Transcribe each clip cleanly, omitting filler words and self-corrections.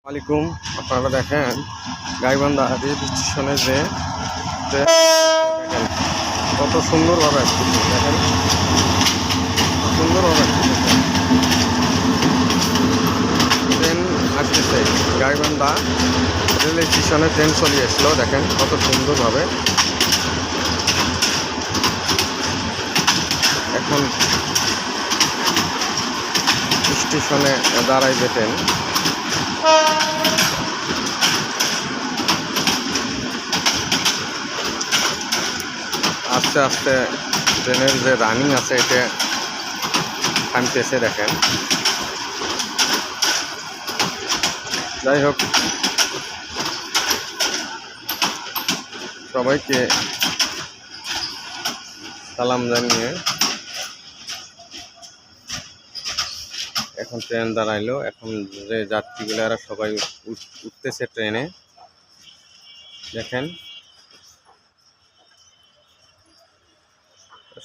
আলাইকুম। আপনারা দেখেন গাইবান্ধা রেল স্টেশনে যে ট্রেন দেখেন কত সুন্দরভাবে আসতেছে। দেখেন সুন্দরভাবে আসতেছে, ট্রেন আসতেছে। গাইবান্ধা রেল স্টেশনে ট্রেন চলে আসলো, দেখেন কত সুন্দরভাবে। এখন স্টেশনে দাঁড়াইবে ট্রেন। আস্তে আস্তে ট্রেনের যে রানিং আছে এটা থামতেছে, দেখেন। যাই হোক, সবাইকে সালাম জানিয়ে এখন ট্রেন দাঁড়াইলো। এখন যে যাত্রীগুলারা সবাই উঠতেছে ট্রেনে, দেখেন।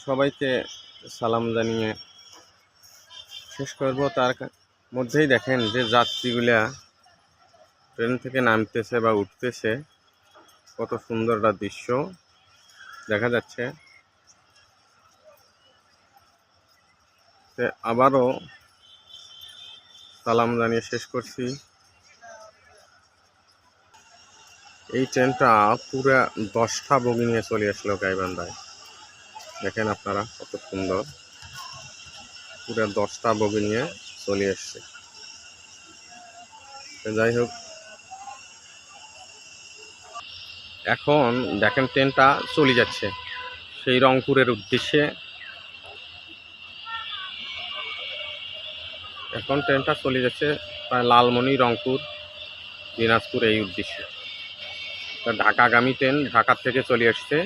সবাইকে সালাম জানিয়ে শেষ করব, তার মধ্যেই দেখেন যে যাত্রীগুলা ট্রেন থেকে নামতেছে বা উঠতেছে, কত সুন্দর একটা দৃশ্য দেখা যাচ্ছে। আবারও সালাম জানিয়ে শেষ করছি। এই ট্রেনটা পুরা 10টা বগি নিয়ে চলে আসলো গাইবান্ধায়, দেখেন আপনারা কত সুন্দর। পুরা 10টা বগি নিয়ে চলে আসছে। যাই হোক, এখন দেখেন ট্রেনটা চলে যাচ্ছে সেই রংপুরের উদ্দেশ্যে। এখন ট্রেনটা চলে যাচ্ছে প্রায় লালমনি, রংপুর, দিনাজপুর এই উদ্দেশ্যে। ঢাকাগামী ট্রেন ঢাকার থেকে চলে আসছে।